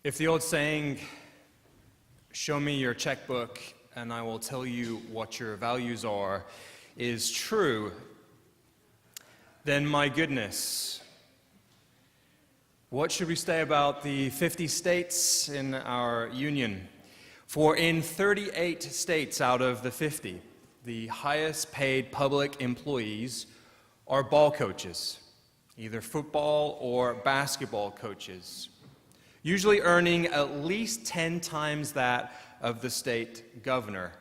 If the old saying, "Show me your checkbook and I will tell you what your values are," is true, then my goodness, what should we say about the 50 states in our union? For in 38 states out of the 50, the highest paid public employees are ball coaches, either football or basketball coaches, usually earning at least 10 times that of the state governor.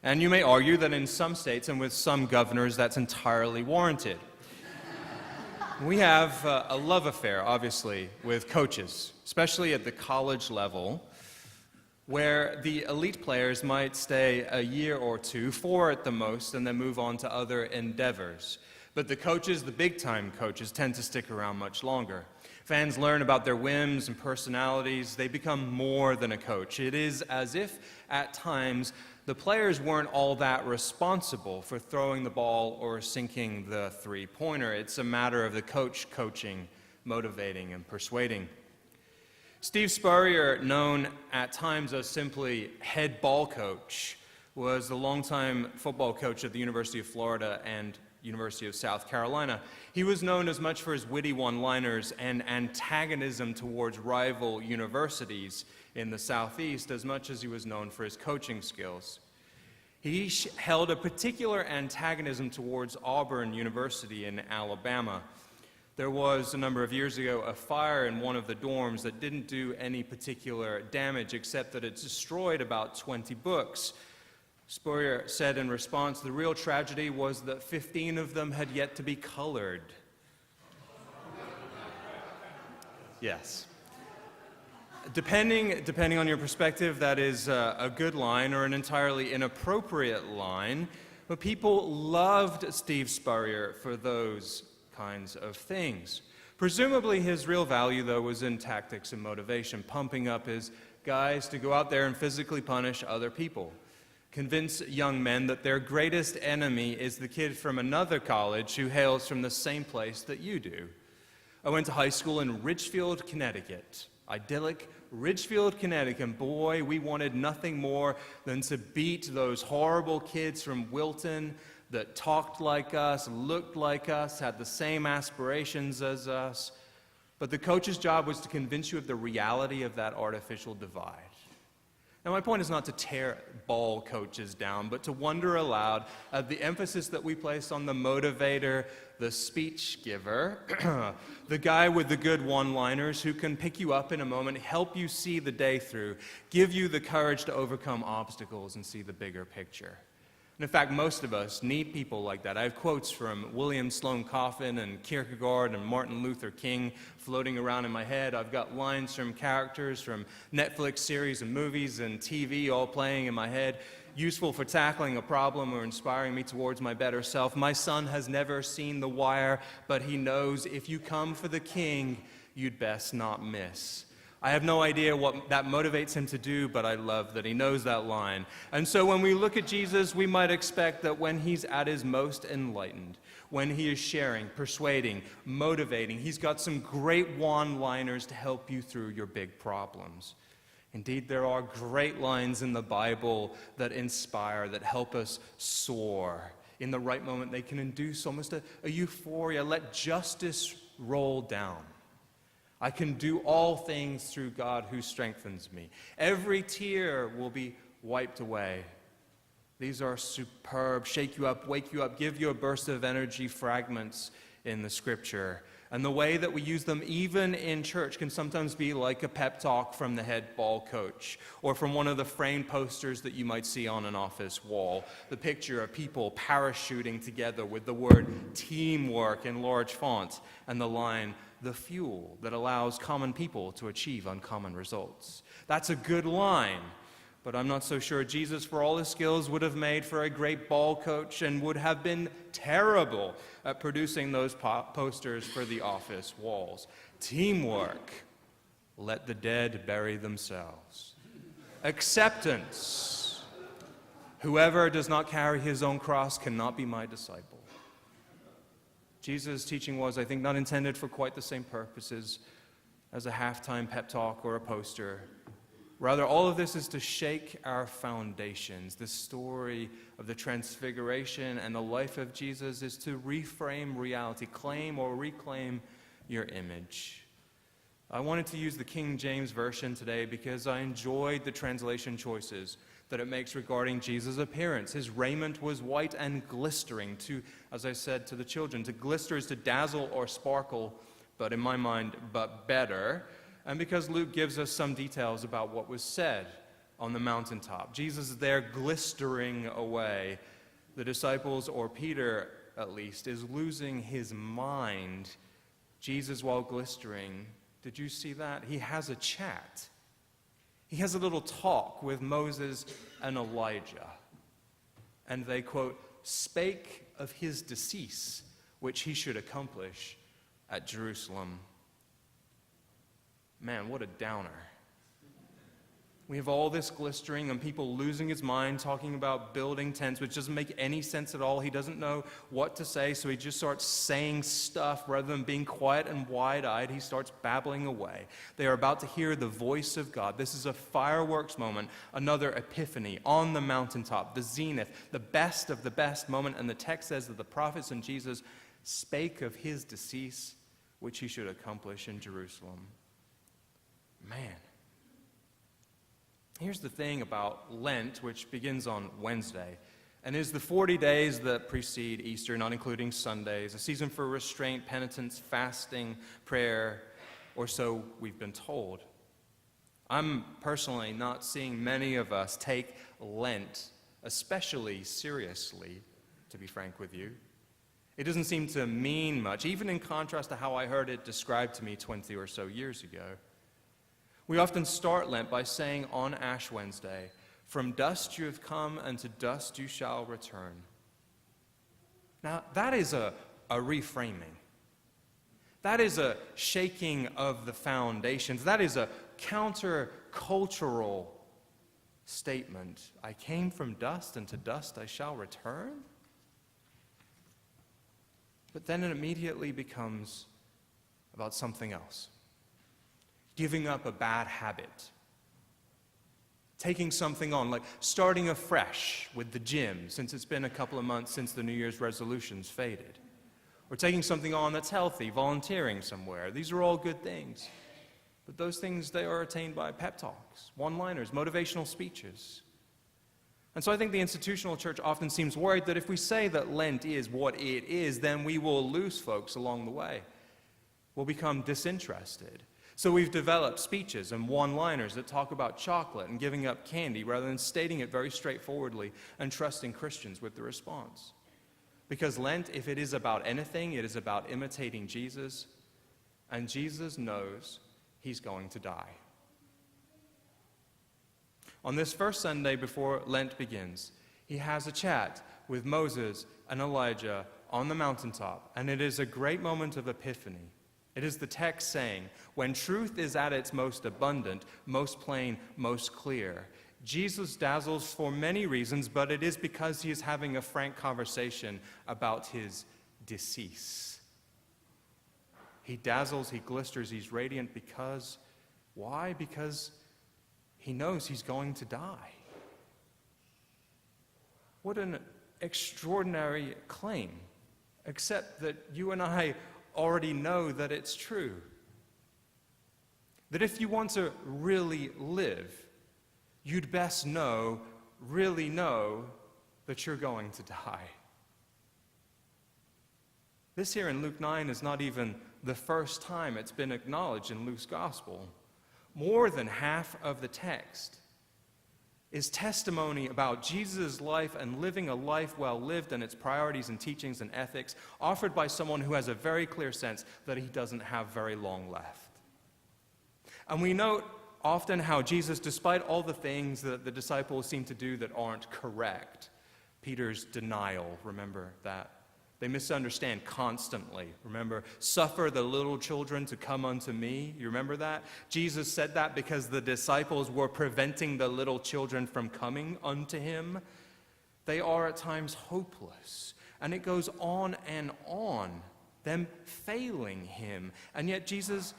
And you may argue that in some states and with some governors that's entirely warranted. We have a love affair, obviously, with coaches, especially at the college level, where the elite players might stay a year or two, 4 at the most, and then move on to other endeavors. But the coaches, the big-time coaches, tend to stick around much longer. Fans learn about their whims and personalities. They become more than a coach. It is as if, at times, the players weren't all that responsible for throwing the ball or sinking the three-pointer. It's a matter of the coach coaching, motivating, and persuading. Steve Spurrier, known at times as simply head ball coach, was the longtime football coach at the University of Florida and University of South Carolina. He was known as much for his witty one-liners and antagonism towards rival universities in the Southeast as much as he was known for his coaching skills. He held a particular antagonism towards Auburn University in Alabama. There was, a number of years ago, a fire in one of the dorms that didn't do any particular damage except that it destroyed about 20 books. Spurrier said in response, the real tragedy was that 15 of them had yet to be colored. Yes. Depending on your perspective, that is a good line or an entirely inappropriate line, but people loved Steve Spurrier for those kinds of things. Presumably his real value, though, was in tactics and motivation, pumping up his guys to go out there and physically punish other people. Convince young men that their greatest enemy is the kid from another college who hails from the same place that you do. I went to high school in Ridgefield, Connecticut. Idyllic Ridgefield, Connecticut. And boy, we wanted nothing more than to beat those horrible kids from Wilton that talked like us, looked like us, had the same aspirations as us. But the coach's job was to convince you of the reality of that artificial divide. Now, my point is not to tear ball coaches down, but to wonder aloud at the emphasis that we place on the motivator, the speech giver, the guy with the good one-liners who can pick you up in a moment, help you see the day through, give you the courage to overcome obstacles and see the bigger picture. And in fact, most of us need people like that. I have quotes from William Sloane Coffin and Kierkegaard and Martin Luther King floating around in my head. I've got lines from characters from Netflix series and movies and TV all playing in my head, useful for tackling a problem or inspiring me towards my better self. My son has never seen The Wire, but he knows if you come for the king, you'd best not miss. I have no idea what that motivates him to do, but I love that he knows that line. And so when we look at Jesus, we might expect that when he's at his most enlightened, when he is sharing, persuading, motivating, he's got some great one-liners to help you through your big problems. Indeed, there are great lines in the Bible that inspire, that help us soar. In the right moment, they can induce almost a euphoria. Let justice roll down. I can do all things through God who strengthens me. Every tear will be wiped away. These are superb, shake you up, wake you up, give you a burst of energy fragments in the Scripture. And the way that we use them, even in church, can sometimes be like a pep talk from the head ball coach or from one of the framed posters that you might see on an office wall. The picture of people parachuting together with the word teamwork in large font and the line, the fuel that allows common people to achieve uncommon results. That's a good line, but I'm not so sure Jesus, for all his skills, would have made for a great ball coach and would have been terrible at producing those posters for the office walls. Teamwork. Let the dead bury themselves. Acceptance. Whoever does not carry his own cross cannot be my disciple. Jesus' teaching was, I think, not intended for quite the same purposes, as a halftime pep talk or a poster. Rather, all of this is to shake our foundations. The story of the Transfiguration and the life of Jesus is to reframe reality, claim or reclaim your image. I wanted to use the King James Version today because I enjoyed the translation choices that it makes regarding Jesus' appearance. His raiment was white and glistering. As I said to the children, to glister is to dazzle or sparkle, but in my mind, but better. And because Luke gives us some details about what was said on the mountaintop. Jesus is there glistering away. The disciples, or Peter at least, is losing his mind. Jesus, while glistering, did you see that? He has a chat. He has a little talk with Moses and Elijah. And they, quote, spake of his decease, which he should accomplish at Jerusalem. Man, what a downer. We have all this glistering and people losing his mind, talking about building tents, which doesn't make any sense at all. He doesn't know what to say, so he just starts saying stuff rather than being quiet and wide-eyed. He starts babbling away. They are about to hear the voice of God. This is a fireworks moment, another epiphany on the mountaintop, the zenith, the best of the best moment. And the text says that the prophets and Jesus spake of his decease, which he should accomplish in Jerusalem. Man. Here's the thing about Lent, which begins on Wednesday, and is the 40 days that precede Easter, not including Sundays, a season for restraint, penitence, fasting, prayer, or so we've been told. I'm personally not seeing many of us take Lent especially seriously, to be frank with you. It doesn't seem to mean much, even in contrast to how I heard it described to me 20 or so years ago. We often start Lent by saying on Ash Wednesday, "From dust you have come, and to dust you shall return." Now, that is a reframing. That is a shaking of the foundations. That is a counter-cultural statement. I came from dust, and to dust I shall return? But then it immediately becomes about something else. Giving up a bad habit. Taking something on, like starting afresh with the gym, since it's been a couple of months since the New Year's resolutions faded. Or taking something on that's healthy, volunteering somewhere. These are all good things. But those things, they are attained by pep talks, one-liners, motivational speeches. And so I think the institutional church often seems worried that if we say that Lent is what it is, then we will lose folks along the way. We'll become disinterested. So we've developed speeches and one-liners that talk about chocolate and giving up candy rather than stating it very straightforwardly and trusting Christians with the response. Because Lent, if it is about anything, it is about imitating Jesus, and Jesus knows he's going to die. On this first Sunday before Lent begins, he has a chat with Moses and Elijah on the mountaintop, and it is a great moment of epiphany. It is the text saying, when truth is at its most abundant, most plain, most clear, Jesus dazzles for many reasons, but it is because he is having a frank conversation about his decease. He dazzles, he glisters, he's radiant because, why? Because he knows he's going to die. What an extraordinary claim, except that you and I already know that it's true. That if you want to really live, you'd best really know that you're going to die. This here in Luke 9 is not even the first time it's been acknowledged in Luke's gospel. More than half of the text is testimony about Jesus' life and living a life well lived and its priorities and teachings and ethics offered by someone who has a very clear sense that he doesn't have very long left. And we note often how Jesus, despite all the things that the disciples seem to do that aren't correct, Peter's denial, remember that? They misunderstand constantly. Remember, suffer the little children to come unto me. You remember that? Jesus said that because the disciples were preventing the little children from coming unto him. They are at times hopeless. And it goes on and on, them failing him. And yet Jesus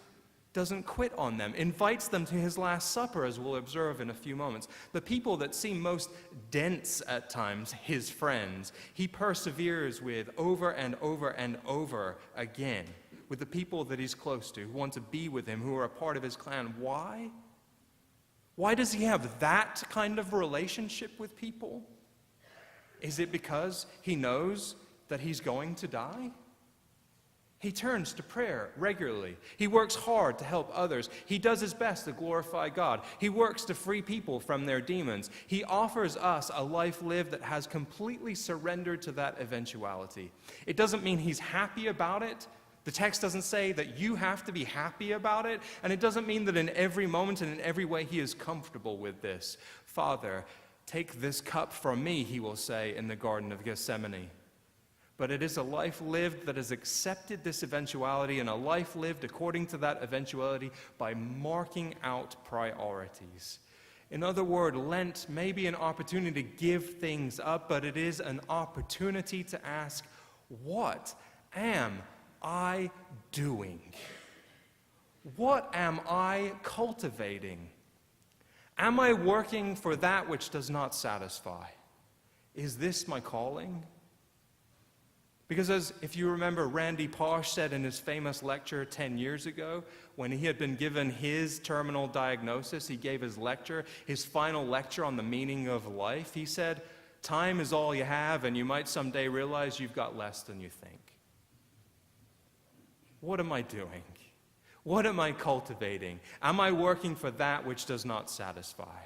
doesn't quit on them, invites them to his Last Supper, as we'll observe in a few moments. The people that seem most dense at times, his friends, he perseveres with over and over and over again, with the people that he's close to, who want to be with him, who are a part of his clan. Why? Why does he have that kind of relationship with people? Is it because he knows that he's going to die? He turns to prayer regularly. He works hard to help others. He does his best to glorify God. He works to free people from their demons. He offers us a life lived that has completely surrendered to that eventuality. It doesn't mean he's happy about it. The text doesn't say that you have to be happy about it, and it doesn't mean that in every moment and in every way he is comfortable with this. Father, take this cup from me, he will say in the Garden of Gethsemane. But it is a life lived that has accepted this eventuality, and a life lived according to that eventuality by marking out priorities. In other words, Lent may be an opportunity to give things up, but it is an opportunity to ask, what am I doing? What am I cultivating? Am I working for that which does not satisfy? Is this my calling? Because as, if you remember, Randy Pausch said in his famous lecture 10 years ago, when he had been given his terminal diagnosis, he gave his lecture, his final lecture on the meaning of life. He said, time is all you have, and you might someday realize you've got less than you think. What am I doing? What am I cultivating? Am I working for that which does not satisfy?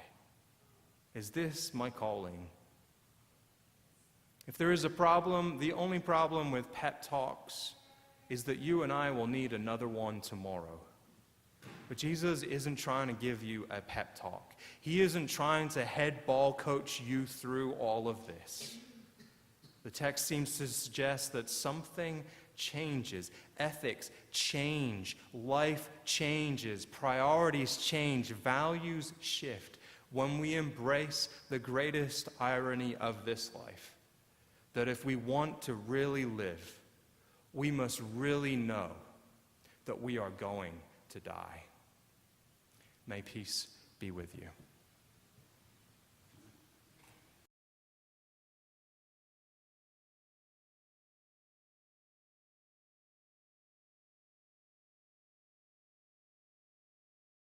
Is this my calling? If there is a problem, the only problem with pep talks is that you and I will need another one tomorrow. But Jesus isn't trying to give you a pep talk. He isn't trying to head ball coach you through all of this. The text seems to suggest that something changes. Ethics change. Life changes. Priorities change. Values shift when we embrace the greatest irony of this life. That if we want to really live, we must really know that we are going to die. May peace be with you.